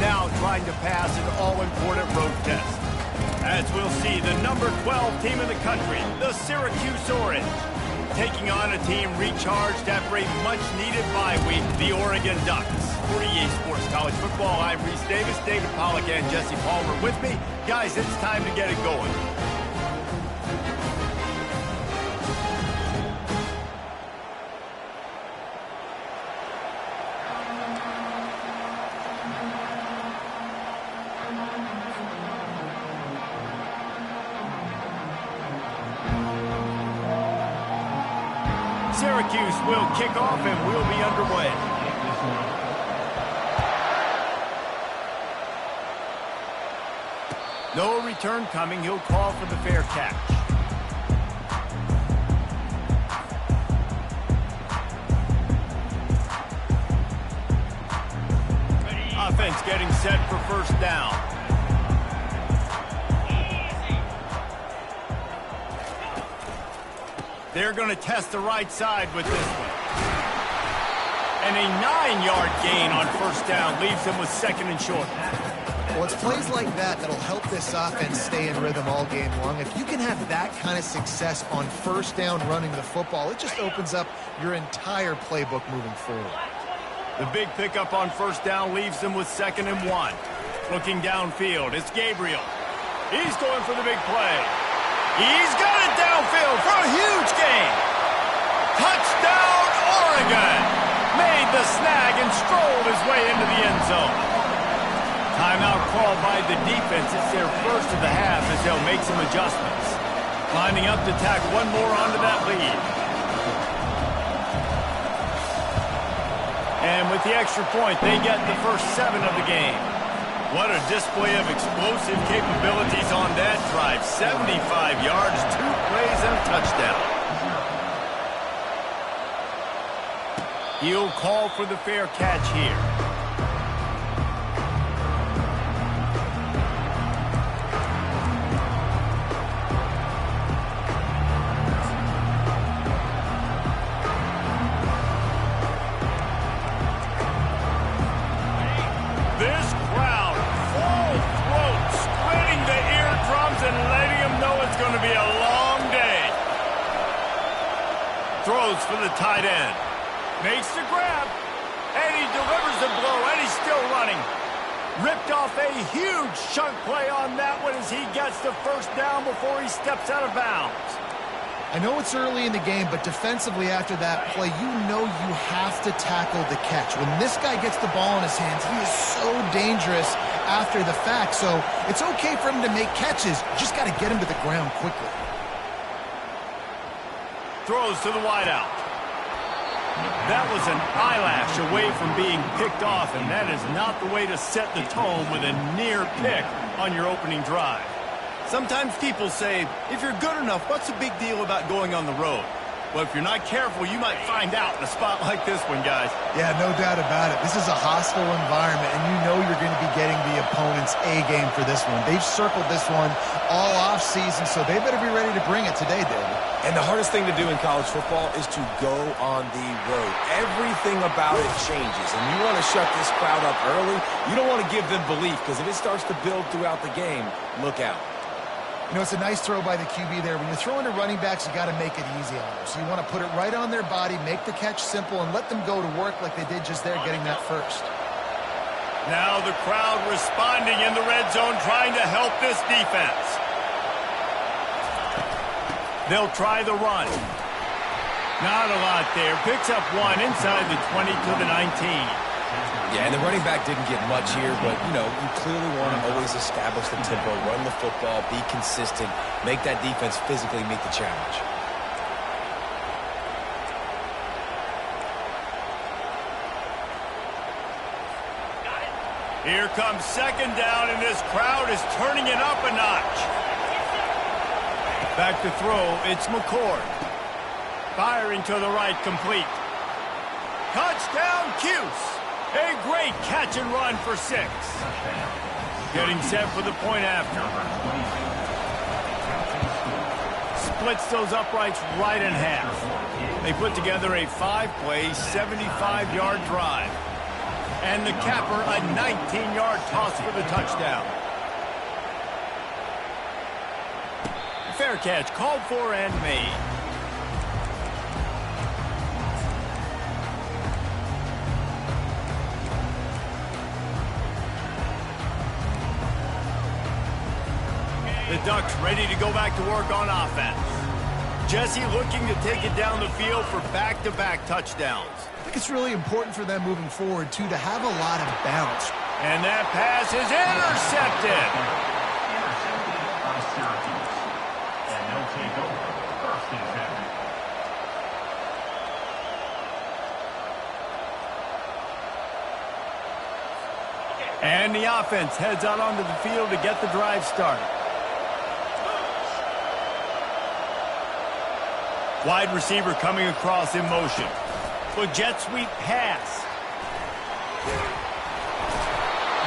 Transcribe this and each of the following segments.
now trying to pass an all-important road test. As we'll see, the number 12 team in the country, the Syracuse Orange, taking on a team recharged after a much-needed bye week, the Oregon Ducks. For EA Sports College Football, I'm Reese Davis, David Pollack, and Jesse Palmer with me. Guys, it's time to get it going. Syracuse will kick off and we'll be underway. No return coming. He'll call for the fair catch. Offense getting set for first down. They're going to test the right side with this one. And a 9-yard gain on first down leaves them with second and short. Well, it's plays like that that'll help this offense stay in rhythm all game long. If you can have that kind of success on first down running the football, it just opens up your entire playbook moving forward. The big pickup on first down leaves them with second and 1. Looking downfield, it's Gabriel. He's going for the big play. He's got it downfield for a huge gain. Touchdown, Oregon. Made the snag and strolled his way into the end zone. Timeout called by the defense. It's their first of the half as they'll make some adjustments. Lining up to tack one more onto that lead. And with the extra point, they get the first 7 of the game. What a display of explosive capabilities on that drive. 75 yards, 2 plays, and a touchdown. He'll call for the fair catch here. Throws for the tight end. Makes the grab. And he delivers the blow, and he's still running. Ripped off a huge chunk play on that one as he gets the first down before he steps out of bounds. I know it's early in the game, but defensively after that play, you know you have to tackle the catch. When this guy gets the ball in his hands, he is so dangerous after the fact. So it's okay for him to make catches. You just got to get him to the ground quickly. Throws to the wideout. That was an eyelash away from being picked off, and that is not the way to set the tone with a near pick on your opening drive. Sometimes people say, if you're good enough, what's the big deal about going on the road? Well, if you're not careful, you might find out in a spot like this one, guys. Yeah, no doubt about it. This is a hostile environment, and you know you're going to be getting the opponent's A-game for this one. They've circled this one all off-season, so they better be ready to bring it today, David. And the hardest thing to do in college football is to go on the road. Everything about it changes, and you want to shut this crowd up early. You don't want to give them belief, because if it starts to build throughout the game, look out. You know, it's a nice throw by the QB there. When you're throwing to running backs, you got to make it easy on them. So you want to put it right on their body, make the catch simple, and let them go to work like they did just there, getting that first. Now the crowd responding in the red zone, trying to help this defense. They'll try the run. Not a lot there. Picks up 1 inside the 20 to the 19. Yeah, and the running back didn't get much here, but, you know, you clearly want to always establish the tempo, run the football, be consistent, make that defense physically meet the challenge. Here comes second down, and this crowd is turning it up a notch. Back to throw, it's McCord. Firing to the right, complete. Touchdown, Cuse. A great catch and run for 6. Getting set for the point after. Splits those uprights right in half. They put together a 5-play, 75-yard drive. And the capper, a 19-yard toss for the touchdown. Fair catch, called for and made. The Ducks ready to go back to work on offense. Jesse looking to take it down the field for back-to-back touchdowns. I think it's really important for them moving forward, too, to have a lot of bounce. And that pass is intercepted. Intercepted by Syracuse. And they'll take over first and 10. And the offense heads out onto the field to get the drive started. Wide receiver coming across in motion. With jet sweep pass.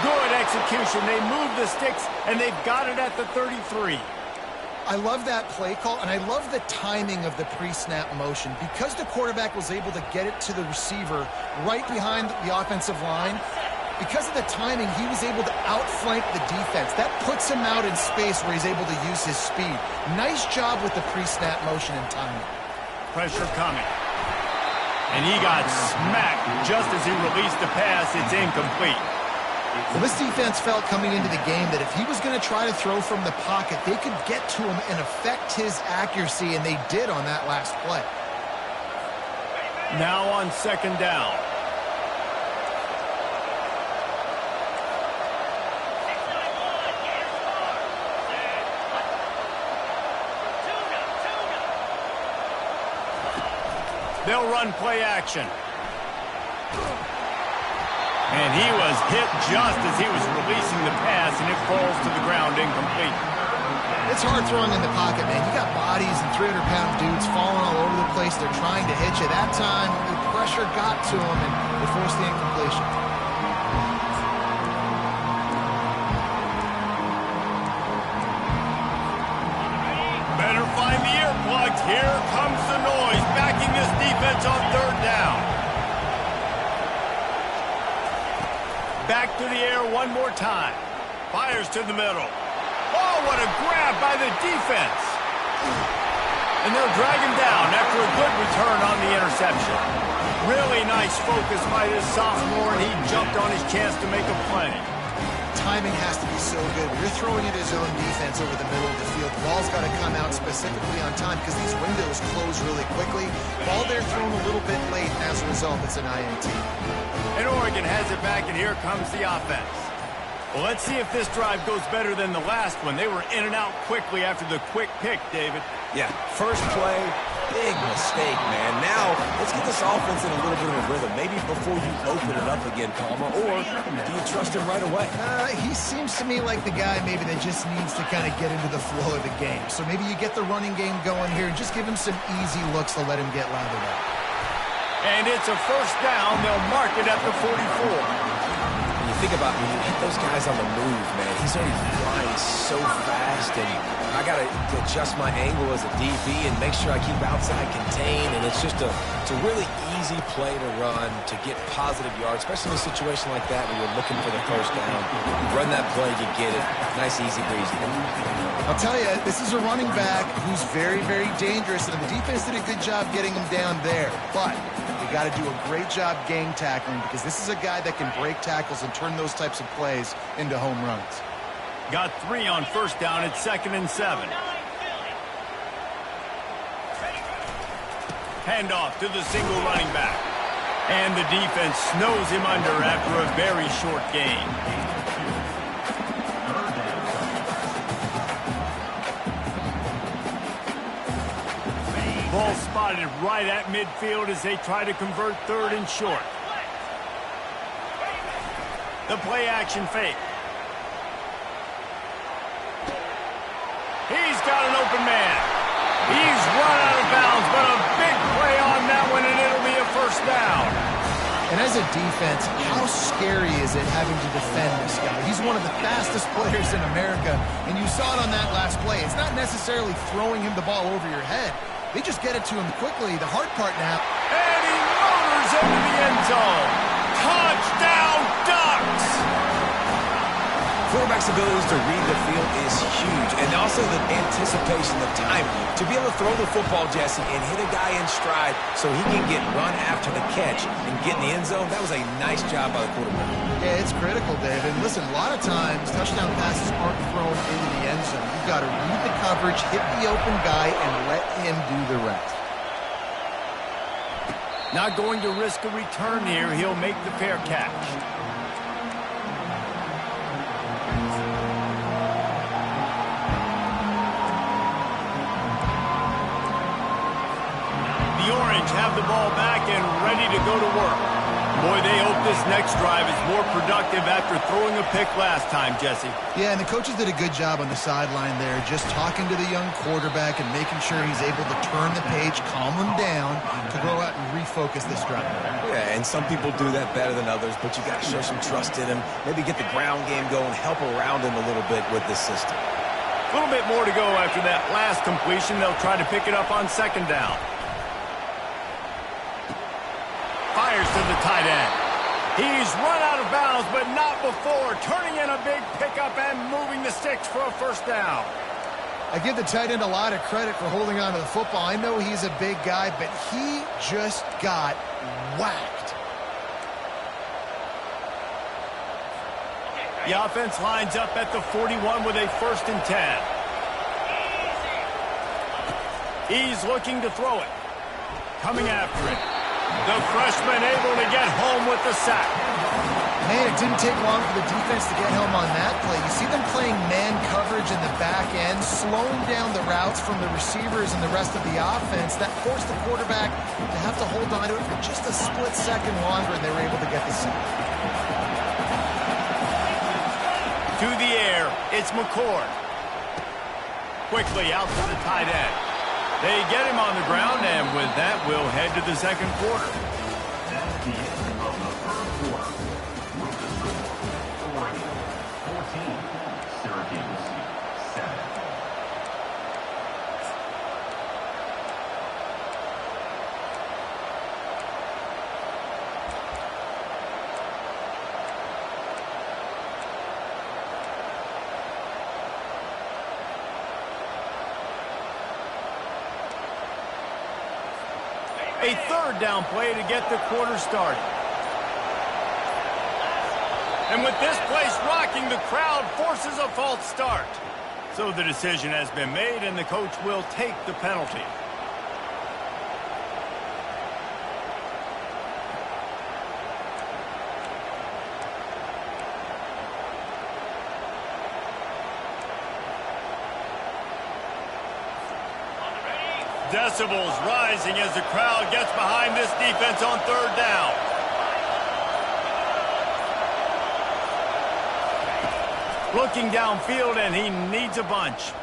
Good execution. They move the sticks, and they've got it at the 33. I love that play call, and I love the timing of the pre-snap motion. Because the quarterback was able to get it to the receiver right behind the offensive line, because of the timing, he was able to outflank the defense. That puts him out in space where he's able to use his speed. Nice job with the pre-snap motion and timing. Pressure coming. And he got smacked just as he released the pass. It's incomplete. Well, this defense felt coming into the game that if he was going to try to throw from the pocket, they could get to him and affect his accuracy, and they did on that last play. Now on second down. They'll run play action. And he was hit just as he was releasing the pass, and it falls to the ground incomplete. It's hard throwing in the pocket, man. You got bodies and 300-pound dudes falling all over the place. They're trying to hit you. That time, the pressure got to him, and they forced the incompletion. Better find the earplugs. Here comes the noise, backing this defense on third down. Back to the air one more time. Fires to the middle. Oh, what a grab by the defense. And they'll drag him down after a good return on the interception. Really nice focus by this sophomore, and he jumped on his chance to make a play. Timing has to be so good. You're throwing at his own defense over the middle of the field. The ball's got to come out specifically on time because these windows close really quickly. Ball there thrown a little bit late, and as a result, it's an INT. And Oregon has it back, and here comes the offense. Well, let's see if this drive goes better than the last one. They were in and out quickly after the quick pick, David. Yeah, first play, big mistake, man. Now, let's get this offense in a little bit of a rhythm. Maybe before you open it up again, Palmer, or do you trust him right away? He seems to me like the guy maybe that just needs to kind of get into the flow of the game. So maybe you get the running game going here and just give him some easy looks to let him get lathered up. And it's a first down. They'll mark it at the 44. Think about when you hit those guys on the move, man. He's already flying so fast, and I got to adjust my angle as a DB and make sure I keep outside contained, and it's just a really easy play to run to get positive yards, especially in a situation like that when you're looking for the first down. You run that play, you get it. Nice, easy breezy. I'll tell you, this is a running back who's very, very dangerous, and the defense did a good job getting him down there, but you got to do a great job gang tackling because this is a guy that can break tackles and turn those types of plays into home runs. Got 3 on first down at 2nd and 7. Handoff to the single running back. And the defense snows him under after a very short gain. Ball spotted right at midfield as they try to convert 3rd and short. The play action fake. He's got an open man. He's run out of bounds, but a big play on that one, and it'll be a first down. And as a defense, how scary is it having to defend this guy? He's one of the fastest players in America, and you saw it on that last play. It's not necessarily throwing him the ball over your head. They just get it to him quickly. The hard part now. And he motors into the end zone. Touchdown Ducks! Quarterback's abilities to read the field is huge, and also the anticipation, the timing. To be able to throw the football, Jesse, and hit a guy in stride so he can get run after the catch and get in the end zone, that was a nice job by the quarterback. Yeah, it's critical, Dave. And listen, a lot of times touchdown passes aren't thrown into the end zone. You've got to read the coverage, hit the open guy, and let him do the rest. Not going to risk a return here. He'll make the fair catch. The Orange have the ball back and ready to go to work. Boy, they hope this next drive is more productive after throwing a pick last time, Jesse. Yeah, and the coaches did a good job on the sideline there, just talking to the young quarterback and making sure he's able to turn the page, calm him down, to go out and refocus this drive. Yeah, and some people do that better than others, but you got to show some trust in him. Maybe get the ground game going, help around him a little bit with this system. A little bit more to go after that last completion. They'll try to pick it up on second down. Fires to the tight end. He's run out of bounds, but not before. Turning in a big pickup and moving the sticks for a first down. I give the tight end a lot of credit for holding on to the football. I know he's a big guy, but he just got whacked. The offense lines up at the 41 with a 1st and 10. He's looking to throw it. Coming after it. The freshman able to get home with the sack. Man, it didn't take long for the defense to get home on that play. You see them playing man coverage in the back end, slowing down the routes from the receivers and the rest of the offense. That forced the quarterback to have to hold on to it for just a split second longer, and they were able to get the sack. To the air, it's McCord. Quickly out to the tight end. They get him on the ground, and with that, we'll head to the second quarter. That's the end of the third quarter. With the score, Oregon 14, Syracuse 7. A third down play to get the quarter started. And with this place rocking, the crowd forces a false start. So the decision has been made, and the coach will take the penalty. Decibels rising as the crowd gets behind this defense on third down. Looking downfield, and he needs a bunch.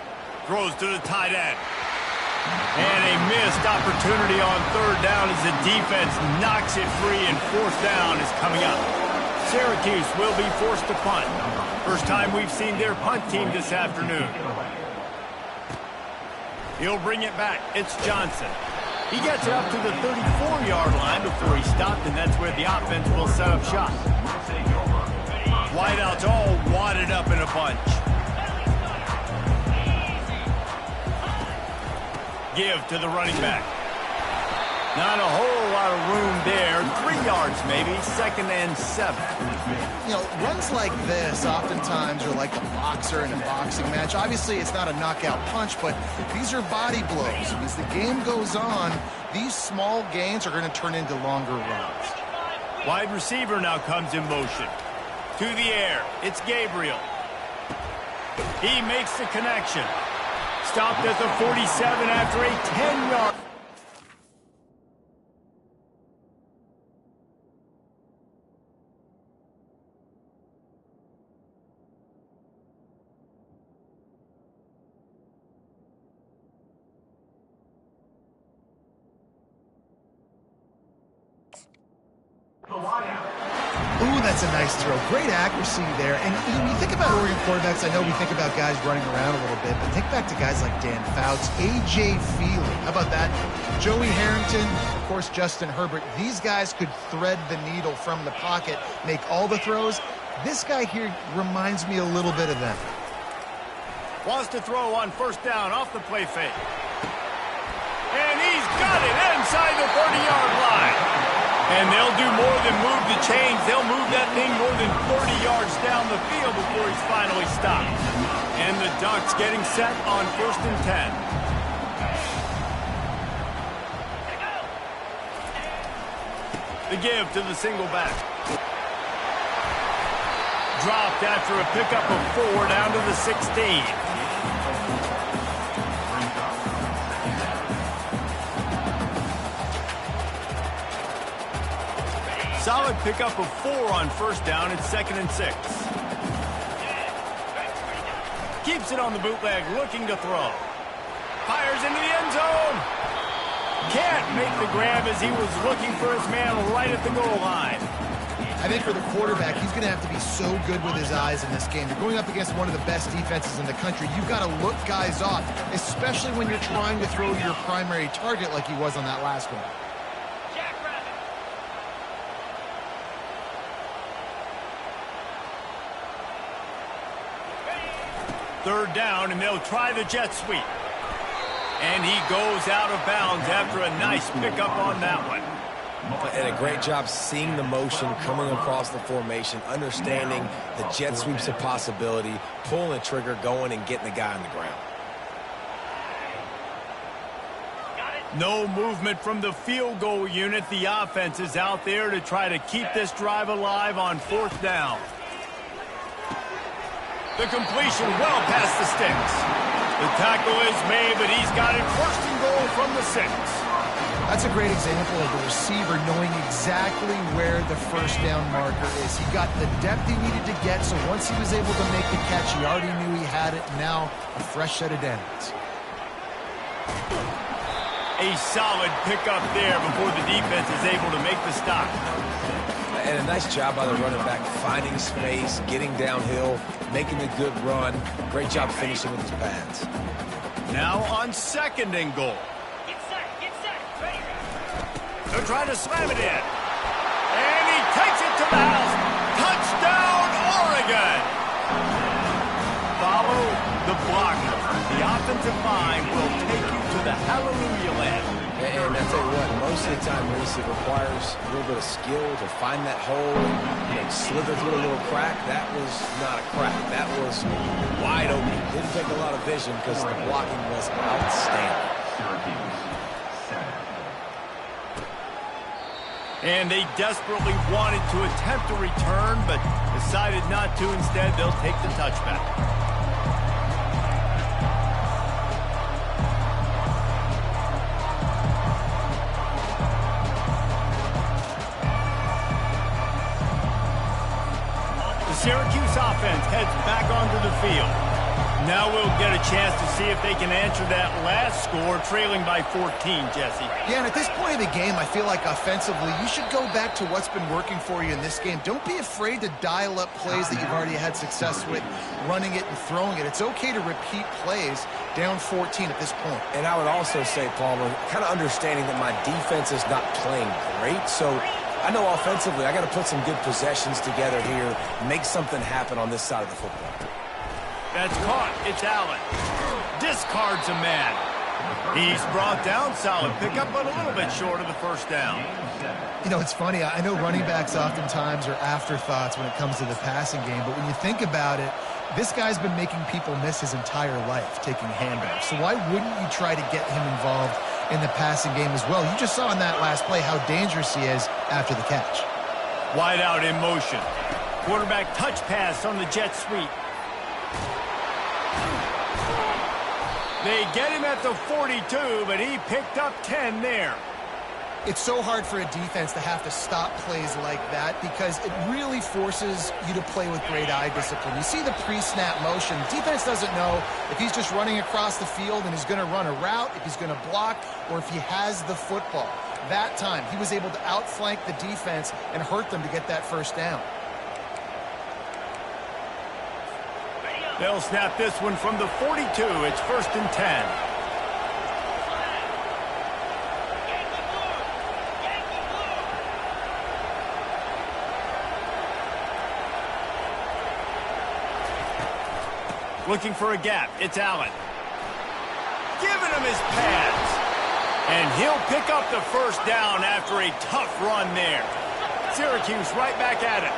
Throws to the tight end. And a missed opportunity on third down as the defense knocks it free, and fourth down is coming up. Syracuse will be forced to punt. First time we've seen their punt team this afternoon. He'll bring it back. It's Johnson. He gets it up to the 34-yard line before he stopped, and that's where the offense will set up shop. Wideouts all wadded up in a bunch. Give to the running back. Not a whole lot of room there. 3 yards maybe, 2nd and 7. You know, runs like this oftentimes are like a boxer in a boxing match. Obviously, it's not a knockout punch, but these are body blows. And as the game goes on, these small gains are going to turn into longer runs. Wide receiver now comes in motion. To the air, it's Gabriel. He makes the connection. Stopped at the 47 after a 10-yard. Ooh, that's a nice throw. Great accuracy there. And when you think about Oregon quarterbacks, I know we think about guys running around a little bit, but think back to guys like Dan Fouts, A.J. Feely. How about that? Joey Harrington, of course, Justin Herbert. These guys could thread the needle from the pocket, make all the throws. This guy here reminds me a little bit of them. Wants to throw on first down off the play fake. And he's got it inside the 30-yard line. And they'll do more than move the chains. They'll move that thing more than 30 yards down the field before he's finally stopped. And the Ducks getting set on 1st and 10. The give to the single back. Dropped after a pickup of 4 down to the 16. Solid pickup of 4 on first down. It's 2nd and 6. Keeps it on the bootleg, looking to throw. Fires into the end zone. Can't make the grab as he was looking for his man right at the goal line. I think for the quarterback, he's going to have to be so good with his eyes in this game. You're going up against one of the best defenses in the country. You've got to look guys off, especially when you're trying to throw to your primary target like he was on that last one. 3rd down, and they'll try the jet sweep. And he goes out of bounds after a nice pickup on that one. And a great job seeing the motion coming across the formation, understanding the jet sweep's a possibility, pulling the trigger, going and getting the guy on the ground. No movement from the field goal unit. The offense is out there to try to keep this drive alive on 4th down. The completion well past the sticks. The tackle is made, but he's got it 1st and goal from the 6. That's a great example of the receiver knowing exactly where the first down marker is. He got the depth he needed to get, so once he was able to make the catch, he already knew he had it. Now, a fresh set of downs. A solid pickup there before the defense is able to make the stop. And a nice job by the running back, finding space, getting downhill, making a good run. Great job finishing with his pads. Now on 2nd and goal. They're trying to slam it in. And he takes it to the house. Touchdown, Oregon! Follow the blocker. The offensive line will take you to the hallelujah land. And I tell you what, most of the time, Reese, it requires a little bit of skill to find that hole and slither through a little crack. That was not a crack. That was wide open. Didn't take a lot of vision because the blocking was outstanding. And they desperately wanted to attempt a return, but decided not to. Instead, they'll take the touchback. Syracuse offense heads back onto the field. Now we'll get a chance to see if they can answer that last score, trailing by 14, Jesse. Yeah, and at this point of the game, I feel like offensively, you should go back to what's been working for you in this game. Don't be afraid to dial up plays that you've already had success with, running it and throwing it. It's okay to repeat plays down 14 at this point. And I would also say, Palmer, kind of understanding that my defense is not playing great, so I know offensively I got to put some good possessions together here, make something happen on this side of the football. That's caught. It's Allen. Discards a man. He's brought down. Solid pickup, but a little bit short of the first down. You know, it's funny. I know running backs oftentimes are afterthoughts when it comes to the passing game, but when you think about it, this guy's been making people miss his entire life taking handoffs. So why wouldn't you try to get him involved in the passing game as well? You just saw in that last play how dangerous he is after the catch. Wide out in motion. Quarterback touch pass on the jet sweep. They get him at the 42, but he picked up 10 there. It's so hard for a defense to have to stop plays like that because it really forces you to play with great eye discipline. You see the pre-snap motion. The defense doesn't know if he's just running across the field and he's going to run a route, if he's going to block, or if he has the football. That time, he was able to outflank the defense and hurt them to get that first down. They'll snap this one from the 42. It's 1st and 10. Looking for a gap. It's Allen. Giving him his pads. And he'll pick up the 1st down after a tough run there. Syracuse right back at it.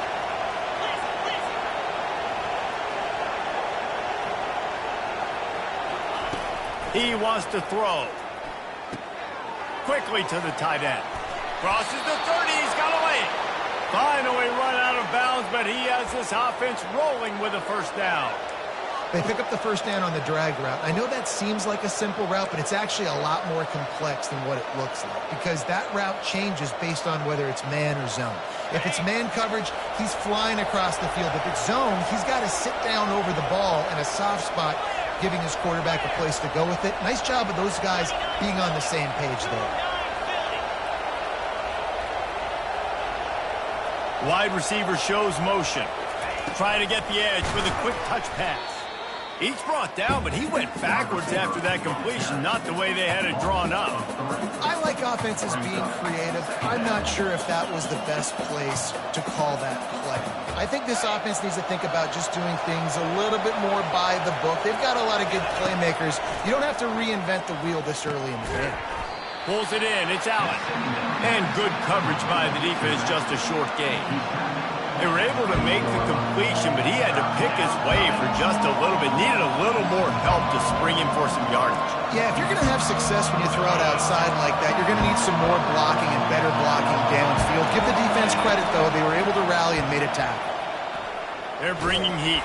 He wants to throw. Quickly to the tight end. Crosses the 30. He's got a lane. Finally run out of bounds, but he has this offense rolling with a 1st down. They pick up the 1st down on the drag route. I know that seems like a simple route, but it's actually a lot more complex than what it looks like because that route changes based on whether it's man or zone. If it's man coverage, he's flying across the field. If it's zone, he's got to sit down over the ball in a soft spot, giving his quarterback a place to go with it. Nice job of those guys being on the same page there. Wide receiver shows motion. Trying to get the edge with a quick touch pass. He's brought down, but he went backwards after that completion, not the way they had it drawn up. I like offenses being creative. I'm not sure if that was the best place to call that play. I think this offense needs to think about just doing things a little bit more by the book. They've got a lot of good playmakers. You don't have to reinvent the wheel this early in the game. Pulls it in. It's Allen. And good coverage by the defense, just a short gain. They were able to make the completion, but he had to pick his way for just a little bit. Needed a little more help to spring him for some yardage. Yeah, if you're going to have success when you throw it outside like that, you're going to need some more blocking and better blocking downfield. Give the defense credit, though. They were able to rally and made a tackle. They're bringing heat.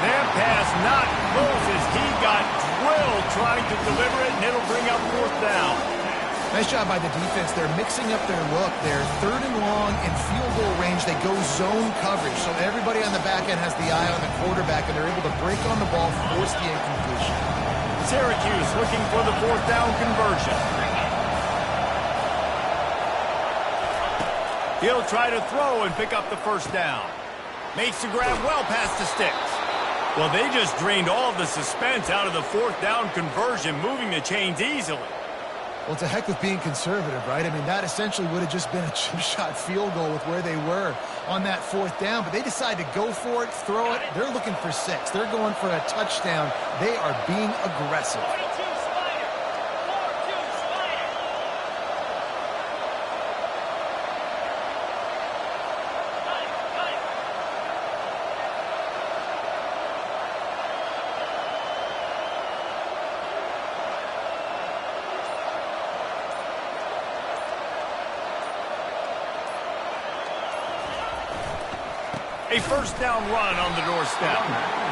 That pass not close as he got drilled trying to deliver it, and it'll bring up 4th down. Nice job by the defense. They're mixing up their look. They're 3rd and long in field goal range. They go zone coverage, so everybody on the back end has the eye on the quarterback, and they're able to break on the ball, force the incompletion. Syracuse looking for the 4th down conversion. He'll try to throw and pick up the 1st down. Makes the grab well past the sticks. Well, they just drained all of the suspense out of the 4th down conversion, moving the chains easily. Well, it's a heck of being conservative, right? I mean, that essentially would have just been a chip shot field goal with where they were on that 4th down, but they decide to go for it, throw it. They're looking for 6. They're going for a touchdown. They are being aggressive. A 1st down run on the doorstep.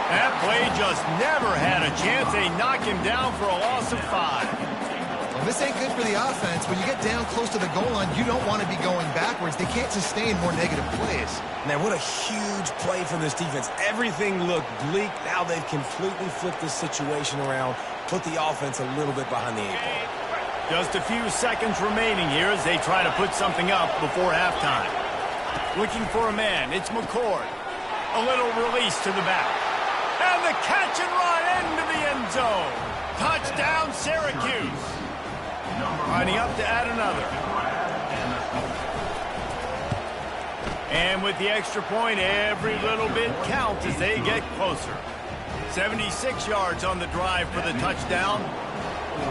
That play just never had a chance. They knock him down for a loss of 5. Well, this ain't good for the offense. When you get down close to the goal line, you don't want to be going backwards. They can't sustain more negative plays. Man, what a huge play from this defense. Everything looked bleak. Now they've completely flipped this situation around, put the offense a little bit behind the 8 ball. Just a few seconds remaining here as they try to put something up before halftime. Looking for a man. It's McCord. A little release to the back. And the catch and run into the end zone. Touchdown, Syracuse. Lining up to add another. And with the extra point, every little bit counts as they get closer. 76 yards on the drive for the touchdown.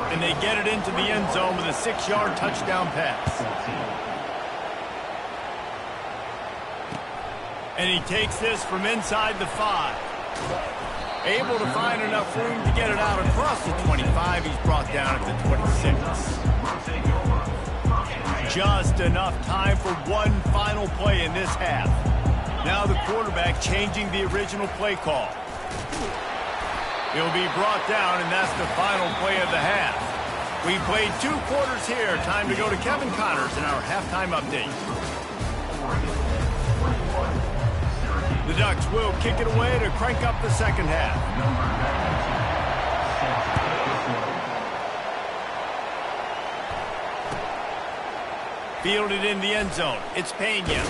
And they get it into the end zone with a 6-yard touchdown pass. And he takes this from inside the 5. Able to find enough room to get it out across the 25. He's brought down at the 26. Just enough time for one final play in this half. Now the quarterback changing the original play call. He'll be brought down, and that's the final play of the half. We played 2 quarters here. Time to go to Kevin Connors in our halftime update. The Ducks will kick it away to crank up the second half. Fielded in the end zone. It's Pena.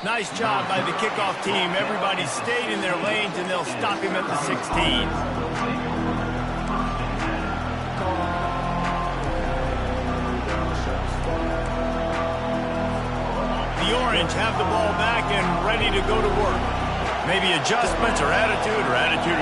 Nice job by the kickoff team. Everybody stayed in their lanes, and they'll stop him at the 16. The Orange have the ball back and ready to go to work. Maybe adjustments or attitude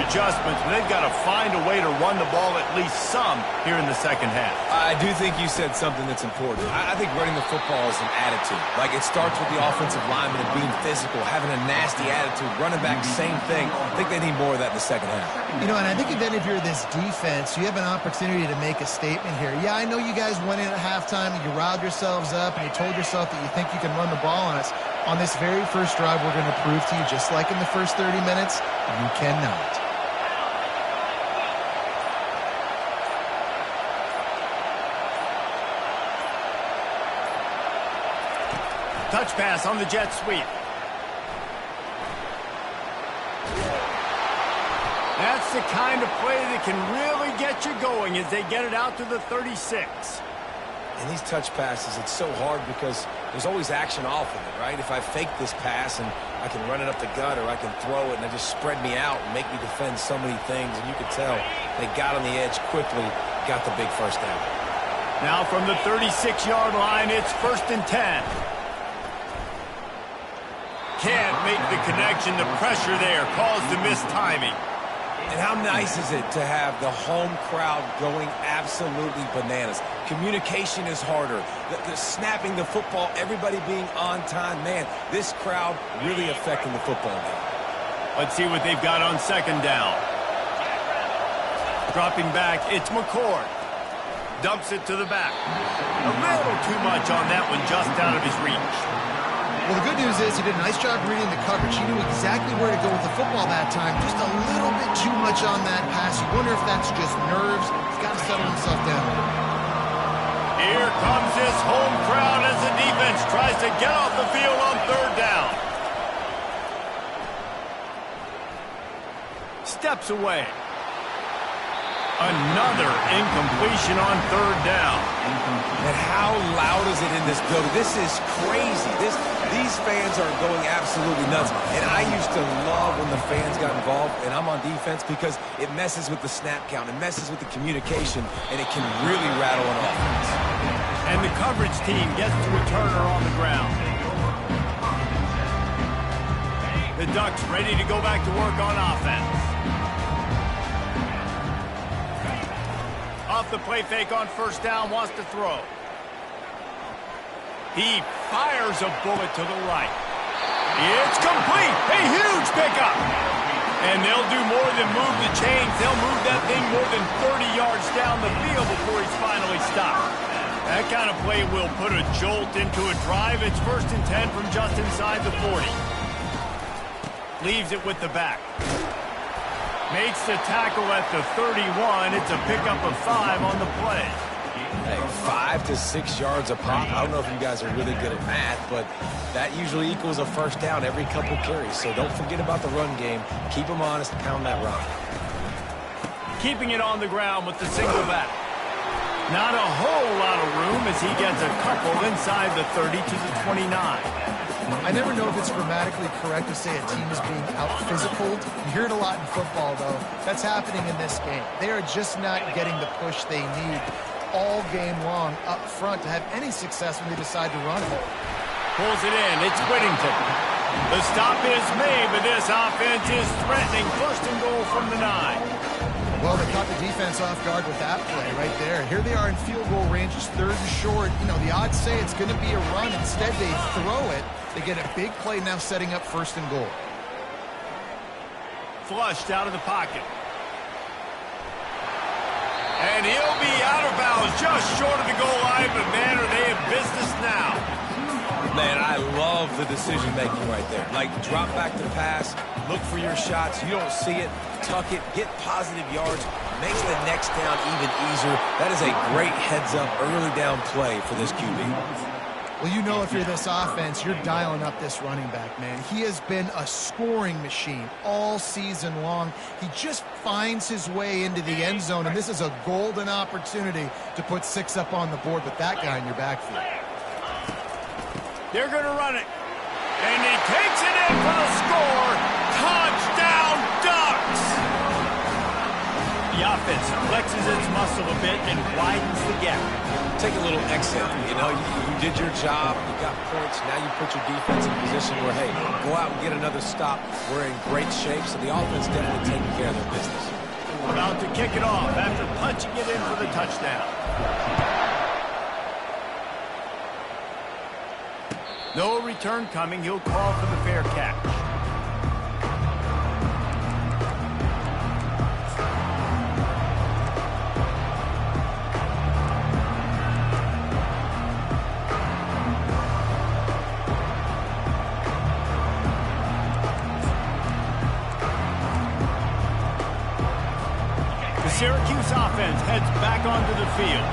adjustments, but they've got to find a way to run the ball at least some here in the second half. I do think you said something that's important. I think running the football is an attitude. Like, it starts with the offensive lineman and being physical, having a nasty attitude. Running back, same thing. I think they need more of that in the second half. You know, and I think then if you're this defense, you have an opportunity to make a statement here. Yeah, I know you guys went in at halftime and you riled yourselves up and you told yourself that you think you can run the ball on us. On this very first drive, we're going to prove to you, just like in the first 30 minutes, you cannot. Touch pass on the jet sweep. That's the kind of play that can really get you going as they get it out to the 36. And these touch passes, it's so hard because there's always action off of it, right? If I fake this pass and I can run it up the gut or I can throw it and it just spread me out and make me defend so many things, and you could tell they got on the edge quickly, got the big first down. Now from the 36-yard line, it's 1st and 10. Can't make the connection. The pressure there caused the missed timing. And how nice is it to have the home crowd going absolutely bananas? Communication is harder. The snapping the football, everybody being on time. Man, this crowd really affecting the football game. Let's see what they've got on 2nd down. Dropping back, it's McCord. Dumps it to the back. A little too much on that one, just out of his reach. Well, the good news is he did a nice job reading the coverage. He knew exactly where to go with the football that time. Just a little bit too much on that pass. You wonder if that's just nerves. He's got to settle himself down. Here comes this home crowd as the defense tries to get off the field on 3rd down. Steps away. Another incompletion on 3rd down. And how loud is it in this building? This is crazy. These fans are going absolutely nuts. And I used to love when the fans got involved, and I'm on defense, because it messes with the snap count. It messes with the communication, and it can really rattle an offense. And the coverage team gets to a Turner on the ground. The Ducks ready to go back to work on offense. Off the play fake on 1st down, wants to throw. He fires a bullet to the right. It's complete. A huge pickup. And they'll do more than move the chains. They'll move that thing more than 30 yards down the field before he's finally stopped. That kind of play will put a jolt into a drive. It's 1st and 10 from just inside the 40. Leaves it with the back. Makes the tackle at the 31. It's a pickup of 5 on the play. Hey, 5 to 6 yards a pop. I don't know if you guys are really good at math, but that usually equals a 1st down every couple carries. So don't forget about the run game. Keep them honest, pound that rock. Keeping it on the ground with the single back. Not a whole lot of room as he gets a couple inside the 30 to the 29. I never know if it's grammatically correct to say a team is being out-physicaled. You hear it a lot in football, though. That's happening in this game. They are just not getting the push they need all game long up front to have any success when they decide to run it. Pulls it in. It's Whittington. The stop is made, but this offense is threatening. 1st and goal from the 9. Well, they caught the defense off guard with that play right there. Here they are in field goal range. It's 3rd and short. You know, the odds say it's going to be a run. Instead, they throw it. They get a big play now setting up 1st and goal. Flushed out of the pocket. And he'll be out of bounds just short of the goal line, but man, are they in business now. Man, I love the decision-making right there. Like, drop back to pass, look for your shots. You don't see it, tuck it, get positive yards, makes the next down even easier. That is a great heads-up, early down play for this QB. Well, you know if you're this offense, you're dialing up this running back, man. He has been a scoring machine all season long. He just finds his way into the end zone, and this is a golden opportunity to put 6 up on the board with that guy in your backfield. They're going to run it. And he takes it in for the score. Touchdown, Ducks! The offense flexes its muscle a bit and widens the gap. Take a little exit. You know, you did your job. You got points. Now you put your defense in position where, hey, go out and get another stop. We're in great shape, so the offense definitely taking care of their business. About to kick it off after punching it in for the touchdown. No return coming. He'll call for the fair catch. Syracuse offense heads back onto the field.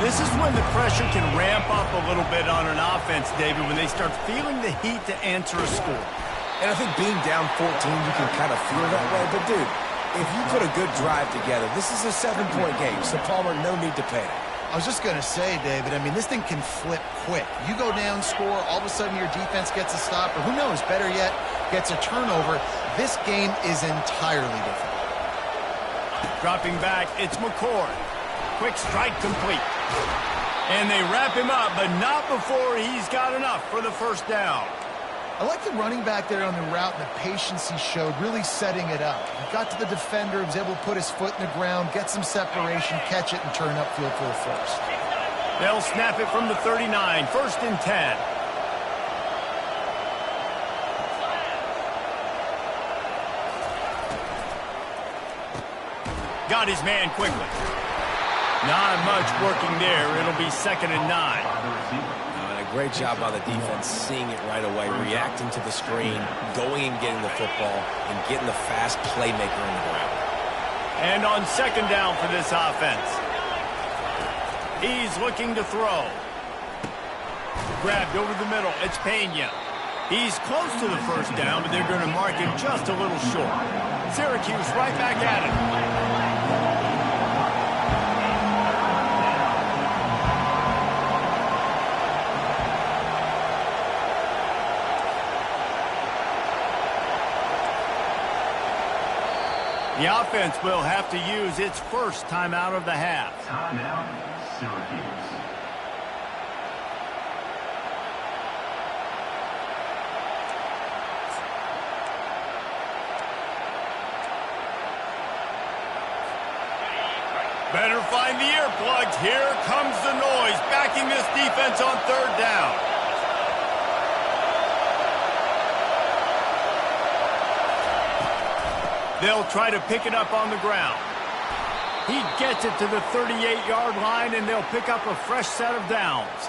This is when the pressure can ramp up a little bit on an offense, David, when they start feeling the heat to answer a score. And I think being down 14, you can kind of feel that way. But, dude, if you put a good drive together, this is a 7-point game, so Palmer, no need to panic. I was just going to say, David, I mean, this thing can flip quick. You go down, score, all of a sudden your defense gets a stop, or who knows, better yet, gets a turnover. This game is entirely different. Dropping back, it's McCord. Quick strike complete. And they wrap him up, but not before he's got enough for the first down. I like the running back there on the route and the patience he showed, really setting it up. He got to the defender, was able to put his foot in the ground, get some separation, catch it, and turn upfield for the first. They'll snap it from the 39, 1st and 10. Got his man quickly. Not much working there. It'll be 2nd and 9. And a great job by the defense, seeing it right away, reacting to the screen, going and getting the football, and getting the fast playmaker in the ground. And on 2nd down for this offense. He's looking to throw. Grabbed over the middle. It's Pena. He's close to the first down, but they're going to mark him just a little short. Syracuse right back at it. The offense will have to use its first timeout of the half. Timeout, Syracuse. Better find the earplugs. Here comes the noise, backing this defense on 3rd down. They'll try to pick it up on the ground. He gets it to the 38-yard line, and they'll pick up a fresh set of downs.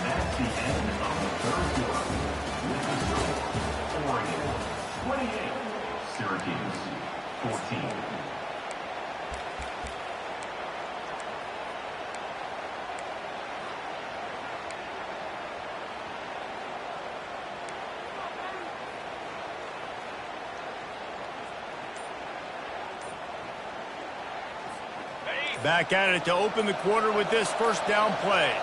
That's the end of the 3rd quarter. With the score, Oregon 28, Syracuse 14. Back at it to open the quarter with this 1st down play.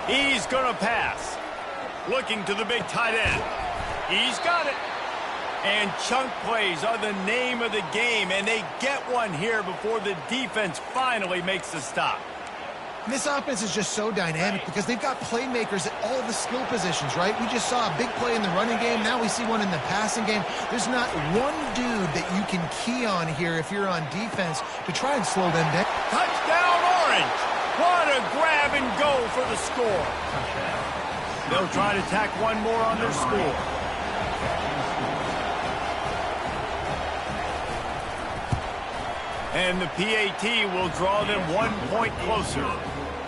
He's going to pass. Looking to the big tight end. He's got it. And chunk plays are the name of the game, and they get one here before the defense finally makes the stop. This offense is just so dynamic because they've got playmakers at all the skill positions, right? We just saw a big play in the running game. Now we see one in the passing game. There's not one dude that you can key on here if you're on defense to try and slow them down. Touchdown, Orange! What a grab and go for the score. They'll try to tack one more on their score. And the PAT will draw them 1 point closer.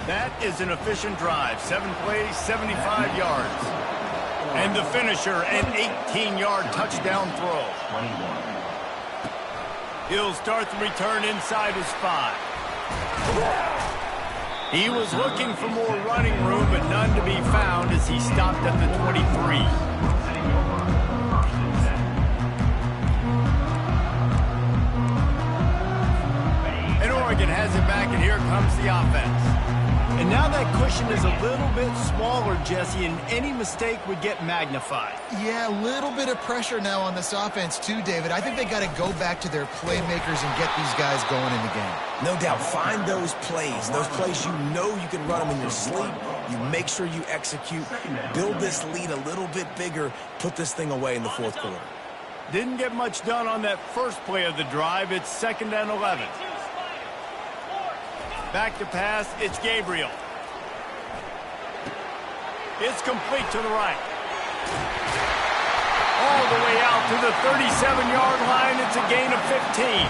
That is an efficient drive. 7 plays, 75 yards. And the finisher, an 18-yard touchdown throw. He'll start the return inside his 5. He was looking for more running room, but none to be found as he stopped at the 23. And Oregon has it back, and here comes the offense. And now that cushion is a little bit smaller, Jesse, and any mistake would get magnified. Yeah, a little bit of pressure now on this offense too, David. I think they got to go back to their playmakers and get these guys going in the game. No doubt. Find those plays you know you can run them in your sleep. You make sure you execute. Build this lead a little bit bigger. Put this thing away in the fourth quarter. Didn't get much done on that first play of the drive. It's 2nd and 11. Back to pass, it's Gabriel. It's complete to the right. All the way out to the 37-yard line. It's a gain of 15.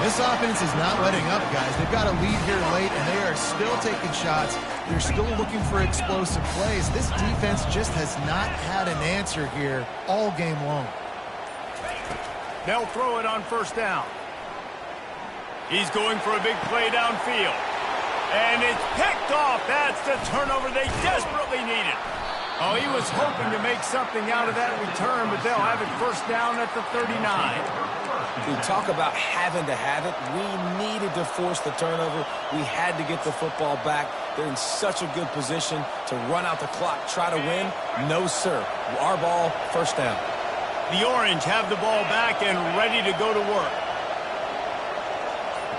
This offense is not letting up, guys. They've got a lead here late, and they are still taking shots. They're still looking for explosive plays. This defense just has not had an answer here all game long. They'll throw it on first down. He's going for a big play downfield. And it's picked off. That's the turnover they desperately needed. Oh, he was hoping to make something out of that return, but they'll have it first down at the 39. We talk about having to have it. We needed to force the turnover. We had to get the football back. They're in such a good position to run out the clock, try to win. No, sir. Our ball, first down. The Orange have the ball back and ready to go to work.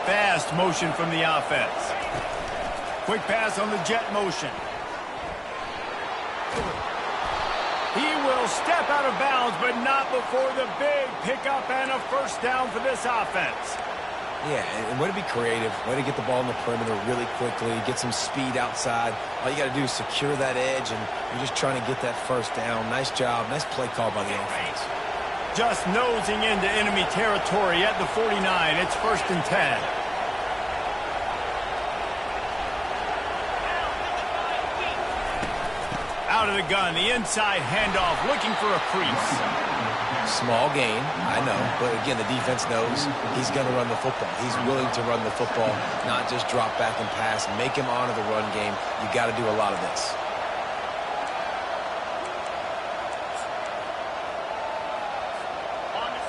Fast motion from the offense. Quick pass on the jet motion. He will step out of bounds, but not before the big pickup and a first down for this offense. Yeah, and way to be creative. Way to get the ball in the perimeter really quickly. Get some speed outside. All you got to do is secure that edge, and you're just trying to get that first down. Nice job. Nice play call by the offense. Just nosing into enemy territory at the 49. It's 1st and 10. Out of the gun, the inside handoff, looking for a crease. Small gain, I know, but again, the defense knows he's going to run the football. He's willing to run the football, not just drop back and pass, make him honor the run game. You got to do a lot of this.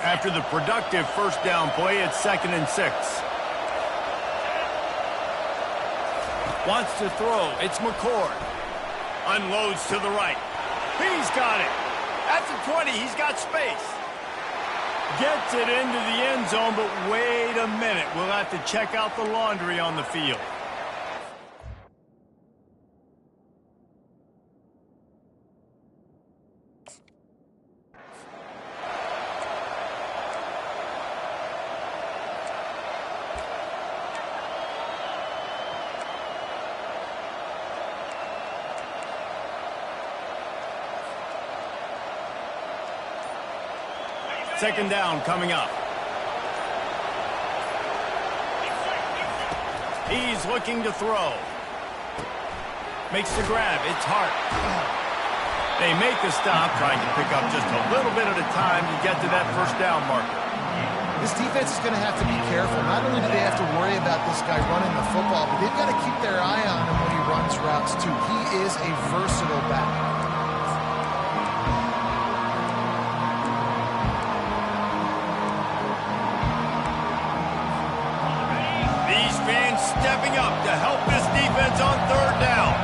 After the productive first down play, it's 2nd and 6. Wants to throw, it's McCord. Unloads to the right. He's got it. At the 20, he's got space. Gets it into the end zone, but wait a minute. We'll have to check out the laundry on the field. Second down coming up. He's looking to throw. Makes the grab. It's Hart. They make the stop, trying to pick up just a little bit at a time to get to that first down marker. This defense is going to have to be careful. Not only do they have to worry about this guy running the football, but they've got to keep their eye on him when he runs routes too. He is a versatile back. Stepping up to help this defense on third down.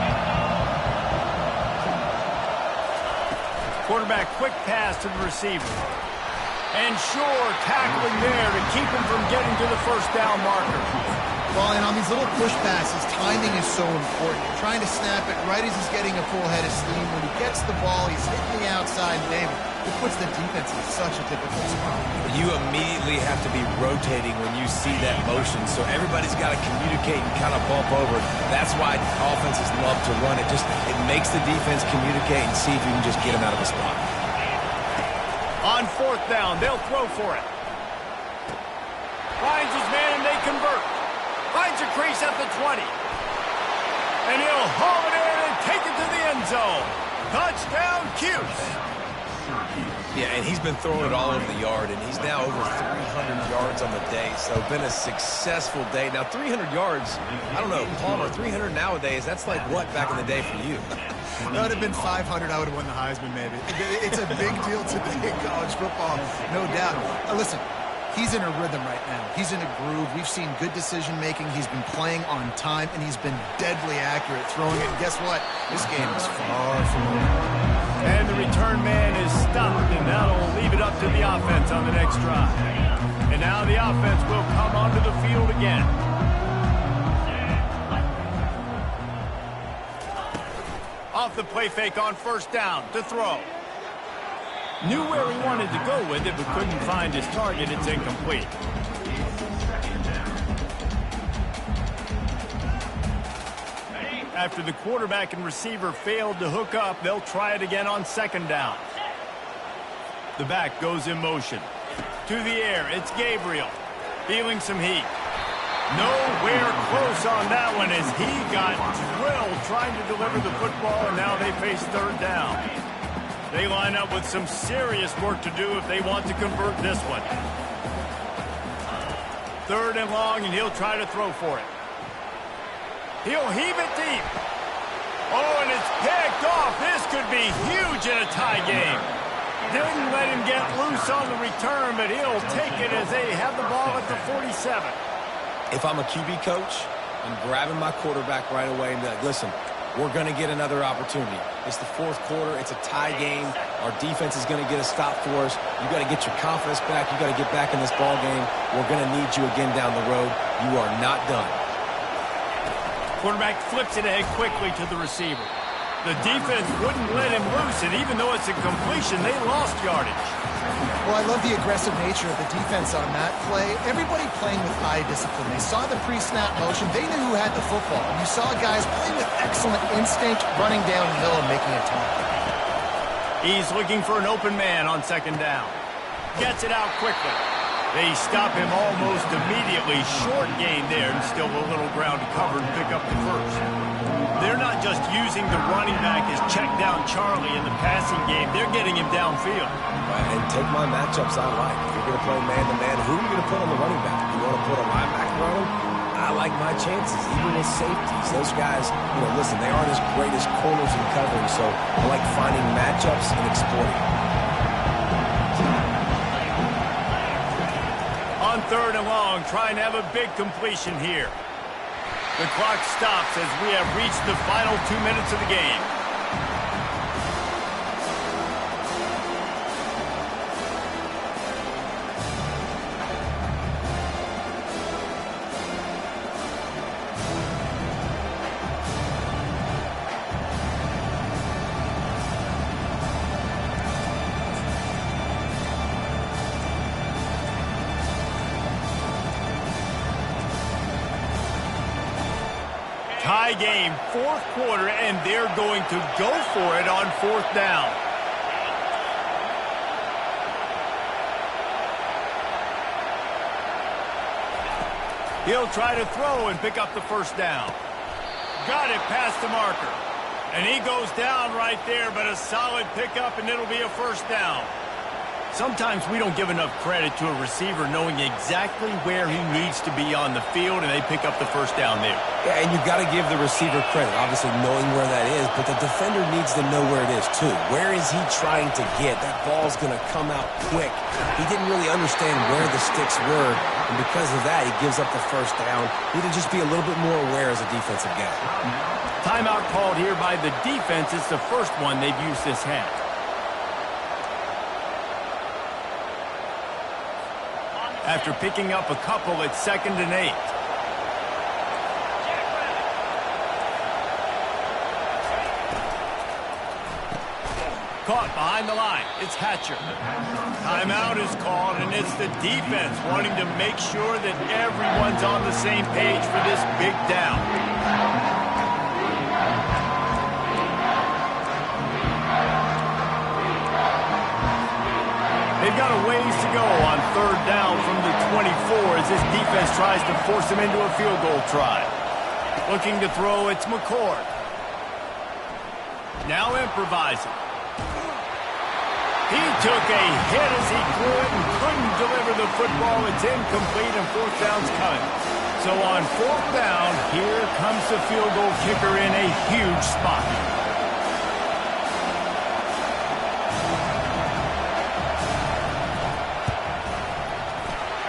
Quarterback quick pass to the receiver. And sure, tackling there to keep him from getting to the first down marker. Well, and on these little push passes, timing is so important. Trying to snap it right as he's getting a full head of steam. When he gets the ball, he's hitting the outside. David, it puts the defense in such a difficult spot. You immediately have to be rotating when you see that motion, so everybody's got to communicate and kind of bump over. That's why offenses love to run it. It makes the defense communicate and see if you can just get them out of the spot. On fourth down, they'll throw for it. Finds his man, and they convert. Finds a crease at the 20. And he'll haul it in and take it to the end zone. Touchdown, Cuse. Yeah, and he's been throwing it all over the yard, and he's now over 300 yards on the day, so been a successful day. Now, 300 yards, I don't know, Palmer, 300 nowadays, that's like what back in the day for you? That would have been 500. I would have won the Heisman, maybe. It's a big deal today in college football, no doubt. Listen, he's in a rhythm right now. He's in a groove. We've seen good decision-making. He's been playing on time, and he's been deadly accurate throwing it. And guess what? This game is far from over. And the return man is stopped, and that'll leave it up to the offense on the next drive. And now the offense will come onto the field again. Off the play fake on first down to throw. Knew where he wanted to go with it, but couldn't find his target. It's incomplete. After the quarterback and receiver failed to hook up, they'll try it again on second down. The back goes in motion. To the air, it's Gabriel. Feeling some heat. Nowhere close on that one as he got drilled trying to deliver the football, and now they face third down. They line up with some serious work to do if they want to convert this one. Third and long, and he'll try to throw for it. He'll heave it deep. Oh, and it's picked off. This could be huge in a tie game. Didn't let him get loose on the return, but he'll take it as they have the ball at the 47. If I'm a QB coach, I'm grabbing my quarterback right away and be like, listen, we're going to get another opportunity. It's the fourth quarter. It's a tie game. Our defense is going to get a stop for us. You got to get your confidence back. You got to get back in this ball game. We're going to need you again down the road. You are not done. Quarterback flips it ahead quickly to the receiver. The defense wouldn't let him loose, and even though it's a completion, they lost yardage. Well, I love the aggressive nature of the defense on that play. Everybody playing with eye discipline. They saw the pre-snap motion. They knew who had the football. And you saw guys playing with excellent instinct, running downhill and making a tackle. He's looking for an open man on second down. Gets it out quickly. They stop him almost immediately. Short gain there, and still a little ground to cover and pick up the first. They're not just using the running back as check down Charlie in the passing game. They're getting him downfield. And take my matchups I like. If you're going to play man-to-man, who are you going to put on the running back? You want to put a linebacker on him? I like my chances, even with safeties. Those guys, listen, they aren't as great as corners in covering, so I like finding matchups and exploiting. On third and long, trying to have a big completion here. The clock stops as we have reached the final 2 minutes of the game. Tie game, fourth quarter, and they're going to go for it on fourth down. He'll try to throw and pick up the first down. Got it past the marker. And he goes down right there, but a solid pickup, and it'll be a first down. Sometimes we don't give enough credit to a receiver knowing exactly where he needs to be on the field, and they pick up the first down there. Yeah, and you've got to give the receiver credit, obviously knowing where that is, but the defender needs to know where it is too. Where is he trying to get? That ball's going to come out quick. He didn't really understand where the sticks were, and because of that, he gives up the first down. He need to just be a little bit more aware as a defensive guy. Timeout called here by the defense. It's the first one they've used this half. After picking up a couple at 2nd and 8. Caught behind the line. It's Hatcher. Timeout is called, and it's the defense wanting to make sure that everyone's on the same page for this big down. They've got a ways to go on third down from the 24 as this defense tries to force them into a field goal try. Looking to throw, it's McCord. Now improvising. He took a hit as he threw it and couldn't deliver the football. It's incomplete and fourth down's coming. So on fourth down, here comes the field goal kicker in a huge spot.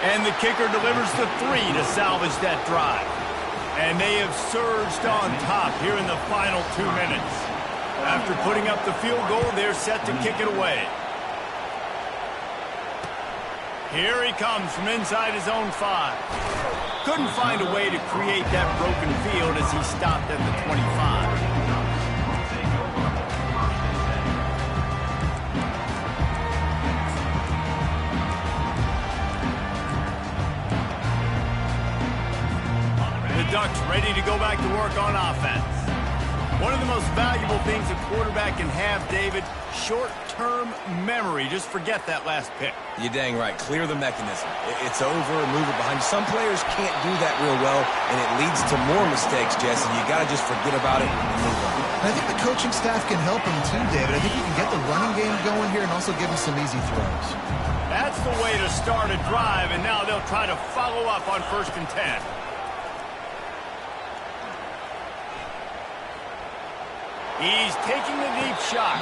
And the kicker delivers the 3 to salvage that drive. And they have surged on top here in the final 2 minutes. After putting up the field goal, they're set to kick it away. Here he comes from inside his own 5. Couldn't find a way to create that broken field as he stopped at the 25. The Ducks ready to go back to work on offense. One of the most valuable things a quarterback can have, David, short-term memory. Just forget that last pick. You're dang right. Clear the mechanism. It's over and move it behind. Some players can't do that real well, and it leads to more mistakes, Jesse. You got to just forget about it and move on. I think the coaching staff can help him too, David. I think you can get the running game going here and also give him some easy throws. That's the way to start a drive, and now they'll try to follow up on 1st and 10. He's taking the deep shot.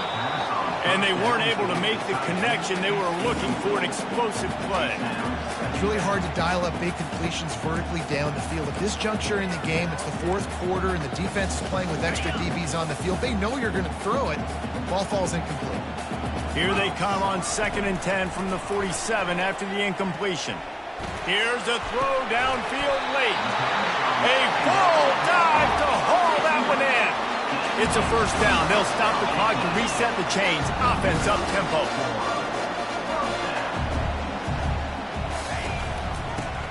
And they weren't able to make the connection. They were looking for an explosive play. It's really hard to dial up big completions vertically down the field. At this juncture in the game, it's the 4th quarter, and the defense is playing with extra DBs on the field. They know you're going to throw it. Ball falls incomplete. Here they come on 2nd and 10 from the 47 after the incompletion. Here's a throw downfield late. A full dive to haul that one in. It's a 1st down. They'll stop the clock to reset the chains. Offense up tempo.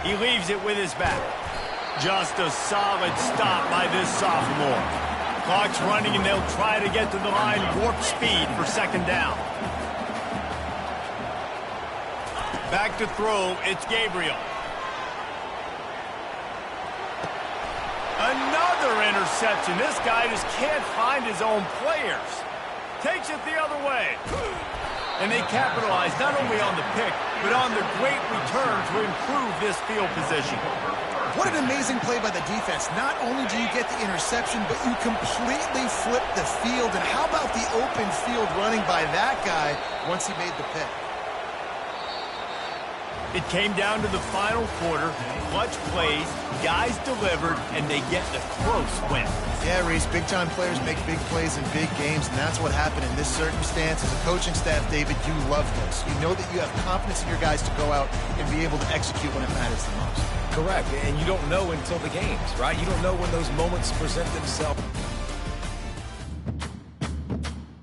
He leaves it with his back. Just a solid stop by this sophomore. Clock's running and they'll try to get to the line warp speed for 2nd down. Back to throw. It's Gabriel. Another interception. This guy just can't find his own players. Takes it the other way. And they capitalize not only on the pick, but on the great return to improve this field position. What an amazing play by the defense. Not only do you get the interception, but you completely flip the field. And how about the open field running by that guy once he made the pick? It came down to the final quarter. Clutch plays, guys delivered, and they get the close win. Yeah, Reese, big-time players make big plays in big games, and that's what happened in this circumstance. As a coaching staff, David, you love this. You know that you have confidence in your guys to go out and be able to execute when it matters the most. Correct, and you don't know until the games, right? You don't know when those moments present themselves.